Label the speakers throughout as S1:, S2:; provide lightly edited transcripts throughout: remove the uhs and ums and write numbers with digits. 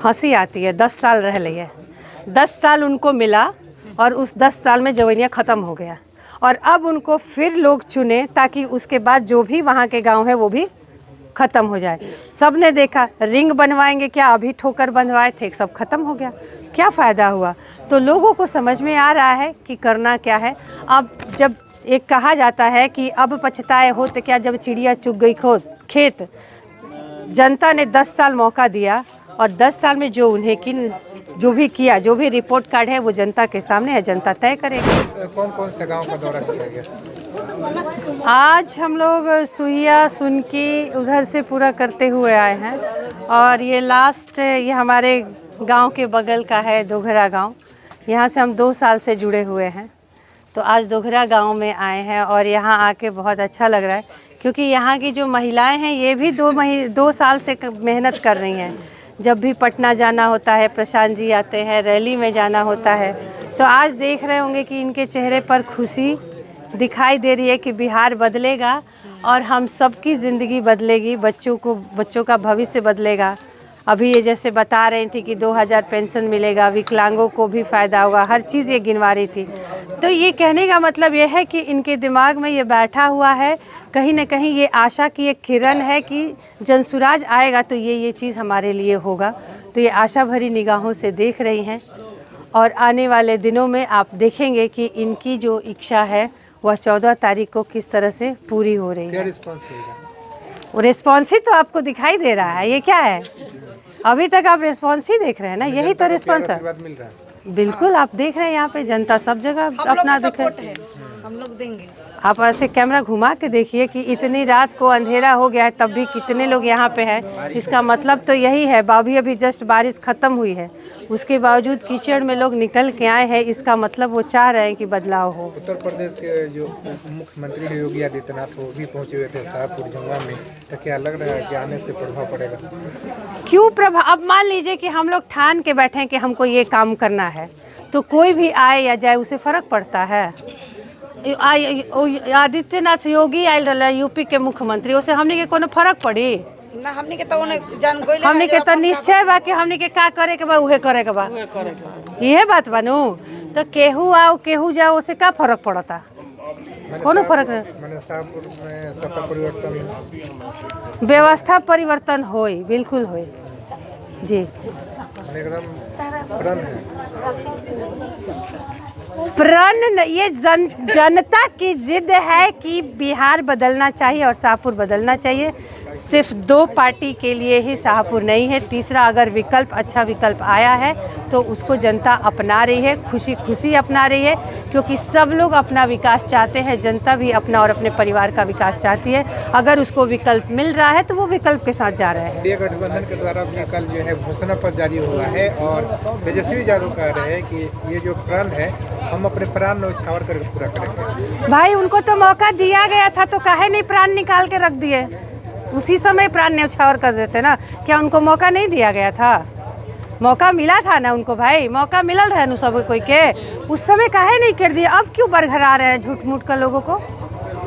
S1: हंसी आती है। 10 साल रह लिए, 10 साल उनको मिला और उस 10 साल में जवैनिया ख़त्म हो गया और अब उनको फिर लोग चुने ताकि उसके बाद जो भी वहाँ के गांव है वो भी ख़त्म हो जाए। सब ने देखा रिंग बनवाएंगे क्या, अभी ठोकर बनवाए थे, सब ख़त्म हो गया, क्या फ़ायदा हुआ। तो लोगों को समझ में आ रहा है कि करना क्या है। अब जब एक कहा जाता है कि अब पछताए हो तो क्या, जब चिड़िया चुग गई खेत। जनता ने 10 साल मौका दिया और 10 साल में जो उन्हें जो भी किया, जो भी रिपोर्ट कार्ड है वो जनता के सामने है, जनता तय करेगी।
S2: कौन कौन से गांव का दौरा किया गया?
S1: आज हम लोग सुहिया सुनकी उधर से पूरा करते हुए आए हैं और ये लास्ट ये हमारे गांव के बगल का है दोघरा गांव। यहाँ से हम 2 साल से जुड़े हुए हैं, तो आज दोघरा गांव में आए हैं और यहाँ आके बहुत अच्छा लग रहा है क्योंकि यहाँ की जो महिलाएं हैं ये भी 2 साल से मेहनत कर रही हैं। जब भी पटना जाना होता है, प्रशांत जी आते हैं, रैली में जाना होता है, तो आज देख रहे होंगे कि इनके चेहरे पर खुशी दिखाई दे रही है कि बिहार बदलेगा और हम सबकी ज़िंदगी बदलेगी, बच्चों का भविष्य बदलेगा। अभी ये जैसे बता रही थी कि 2000 पेंशन मिलेगा, विकलांगों को भी फ़ायदा होगा, हर चीज़ ये गिनवा रही थी। तो ये कहने का मतलब ये है कि इनके दिमाग में ये बैठा हुआ है, कहीं ना कहीं ये आशा की एक किरण है कि जनसुराज आएगा तो ये चीज़ हमारे लिए होगा। तो ये आशा भरी निगाहों से देख रही हैं और आने वाले दिनों में आप देखेंगे कि इनकी जो इच्छा है वह 14 तारीख को किस तरह से पूरी हो रही है। रिस्पॉन्स ही तो आपको दिखाई दे रहा है, ये क्या है? अभी तक आप रिस्पॉन्स ही देख रहे हैं ना, यही तो रिस्पॉन्स है। बिल्कुल आप देख रहे हैं यहाँ पे जनता सब जगह अपना देख रहे हैं, हम लोग देंगे। आप ऐसे कैमरा घुमा के देखिए कि इतनी रात को अंधेरा हो गया है तब भी कितने लोग यहाँ पे हैं। इसका मतलब तो यही है, अभी जस्ट बारिश ख़त्म हुई है, उसके बावजूद कीचड़ में लोग निकल के आए हैं। इसका मतलब वो चाह रहे हैं कि बदलाव हो।
S2: उत्तर प्रदेश के जो मुख्यमंत्री है योगी आदित्यनाथ वो भी पहुँचे हुए थे शाहपुर जंगा में, तो क्या लग रहा है कि आने से प्रभाव पड़ेगा?
S1: क्यों प्रभाव? अब मान लीजिए कि हम लोग ठान के बैठे हैं कि हमको ये काम करना है, तो कोई भी आए या जाए उसे फ़र्क पड़ता है। आदित्यनाथ योगी आयल रहा यूपी के मुख्यमंत्री, उसे हमने के कोनो फर्क पड़ी
S3: ना? हमने के तो जान गइल,
S1: हमने के तो निश्चय बा कि हमने के का करे के बा उहे करे के बा, यह बात बनू। तो केहू आओ केहू जाओ उसे का फर्क पड़ता? कोनो फर्क नहीं।
S2: शाहपुर में सत्ता परिवर्तन,
S1: व्यवस्था परिवर्तन होई, बिल्कुल होई जी।
S2: एकदम
S1: प्रण ये जनता की जिद है कि बिहार बदलना चाहिए और शाहपुर बदलना चाहिए। सिर्फ 2 पार्टी के लिए ही शाहपुर नहीं है, तीसरा अगर विकल्प, अच्छा विकल्प आया है तो उसको जनता अपना रही है, खुशी खुशी अपना रही है, क्योंकि सब लोग अपना विकास चाहते हैं। जनता भी अपना और अपने परिवार का विकास चाहती है। अगर उसको विकल्प मिल रहा है तो वो विकल्प के साथ जा रहा है।
S2: इंडिया गठबंधन के द्वारा भी कल जो है घोषणा पत्र जारी हुआ है और तेजस्वी यादव कह रहे हैं कि ये जो प्रण है हम अपने प्राण न्यौछावर करके पूरा करेंगे।
S1: भाई उनको तो मौका दिया गया था, तो काहे नहीं प्राण निकाल के रख दिए? उसी समय प्राण न्यौछावर कर देते ना। क्या उनको मौका नहीं दिया गया था? मौका मिला था ना उनको भाई, मौका मिलल रहे न सब कोई के, उस समय काहे नहीं कर दिया? अब क्यों बरघरा रहे हैं झूठ मूठ का लोगों को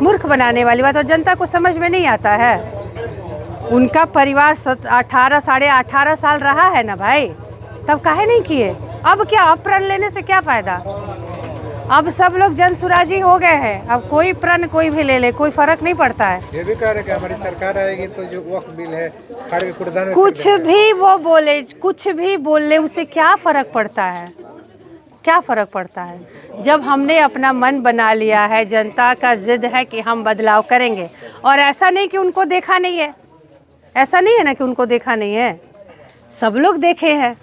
S1: मूर्ख बनाने वाली बात? और जनता को समझ में नहीं आता है। उनका परिवार 18 साढ़े 18 साल रहा है ना भाई, तब काहे नहीं किए? अब क्या, अब प्रण लेने से क्या फ़ायदा? अब सब लोग जनसुराजी हो गए हैं, अब कोई प्रण कोई भी ले ले, कोई फर्क नहीं पड़ता है।
S2: ये भी कह रहे कि हमारी सरकार आएगी तो जो वक्फ बिल है
S1: कुछ भी वो बोले, कुछ भी बोल ले, उससे क्या फ़र्क पड़ता है? क्या फ़र्क पड़ता है? जब हमने अपना मन बना लिया है, जनता का जिद है कि हम बदलाव करेंगे, और ऐसा नहीं कि उनको देखा नहीं है, ऐसा नहीं है ना कि उनको देखा नहीं है, सब लोग देखे हैं,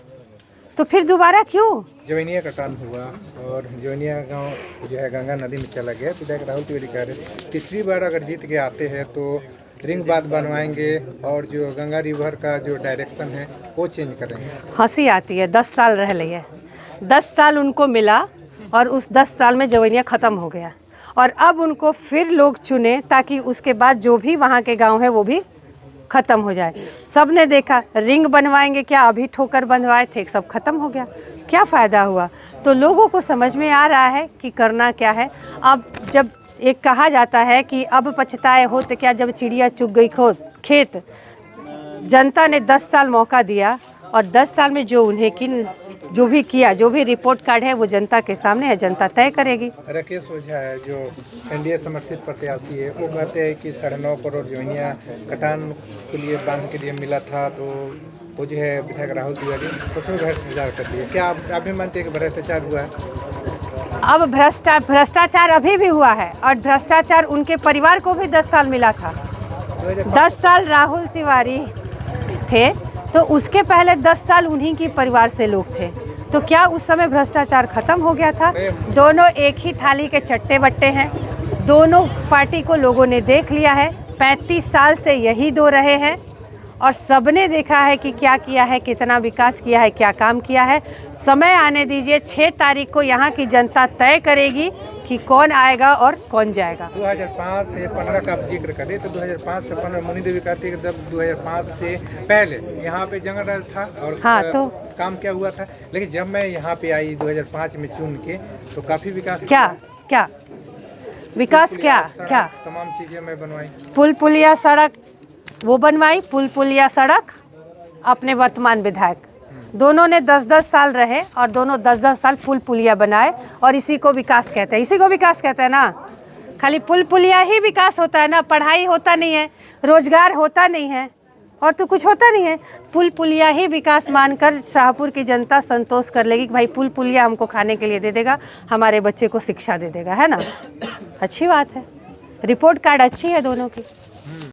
S1: तो फिर दोबारा क्यों?
S2: जवैनिया का टर्न हुआ और जवैनिया गांव जो है गंगा नदी में चला गया। विधायक राहुल तिवारी कह रहे तीसरी बार अगर जीत के आते हैं तो रिंग बात बनवाएंगे और जो गंगा रिवर का जो डायरेक्शन है वो चेंज करेंगे।
S1: हंसी आती है। 10 साल रह लिए, 10 साल उनको मिला और उस 10 साल में जवैनिया ख़त्म हो गया और अब उनको फिर लोग चुने ताकि उसके बाद जो भी वहाँ के गाँव है वो भी ख़त्म हो जाए। सब ने देखा रिंग बनवाएंगे क्या, अभी ठोकर बनवाए थे, सब ख़त्म हो गया, क्या फ़ायदा हुआ। तो लोगों को समझ में आ रहा है कि करना क्या है। अब जब एक कहा जाता है कि अब पछताए हो तो क्या, जब चिड़िया चुग गई खेत। जनता ने 10 साल मौका दिया और 10 साल में जो उन्हें जो भी किया, जो भी रिपोर्ट कार्ड है वो जनता के सामने है, जनता तय करेगी।
S2: राकेश ओझा है जो एनडीए समर्थित प्रत्याशी है, वो कहते हैं कि 9.5 करोड़ जोनिया कटान के लिए बांध के लिए मिला था, तो वो जो है विधायक राहुल तिवारी उसमें भ्रष्टाचार कर दिया। क्या आप भी मानते हैं कि भ्रष्टाचार हुआ है?
S1: अब भ्रष्टाचार अभी भी हुआ है और भ्रष्टाचार उनके परिवार को भी 10 साल मिला था। 10 साल राहुल तिवारी थे तो उसके पहले 10 साल उन्हीं के परिवार से लोग थे, तो क्या उस समय भ्रष्टाचार खत्म हो गया था? दोनों एक ही थाली के चट्टे बट्टे हैं, दोनों पार्टी को लोगों ने देख लिया है। 35 साल से यही दो रहे हैं और सबने देखा है कि क्या किया है, कितना विकास किया है, क्या काम किया है। समय आने दीजिए, 6 तारीख को यहाँ की जनता तय करेगी कि कौन आएगा और कौन जाएगा।
S2: 2005 से 15 का आप जिक्र करें तो 2005 से 15 मुनि देवी कहती है कि जब 2005 से पहले यहाँ पे जंगल राज था और
S1: हाँ, तो
S2: काम क्या हुआ था, लेकिन जब मैं यहाँ पे आई 2005 में चुन के तो काफी विकास
S1: क्या विकास क्या
S2: तमाम चीजें मैं बनवाई।
S1: पुल पुलिया सड़क वो बनवाई, पुल पुलिया सड़क अपने वर्तमान विधायक दोनों ने 10-10 साल रहे और दोनों 10-10 साल पुल पुलिया बनाए और इसी को विकास कहते हैं। इसी को विकास कहते हैं ना, खाली पुल पुलिया ही विकास होता है ना, पढ़ाई होता नहीं है, रोजगार होता नहीं है और तो कुछ होता नहीं है। पुल पुलिया ही विकास मानकर शाहपुर की जनता संतोष कर लेगी कि भाई पुल पुलिया हमको खाने के लिए दे देगा, हमारे बच्चे को शिक्षा दे देगा, है ना। अच्छी बात है, रिपोर्ट कार्ड अच्छी है दोनों की।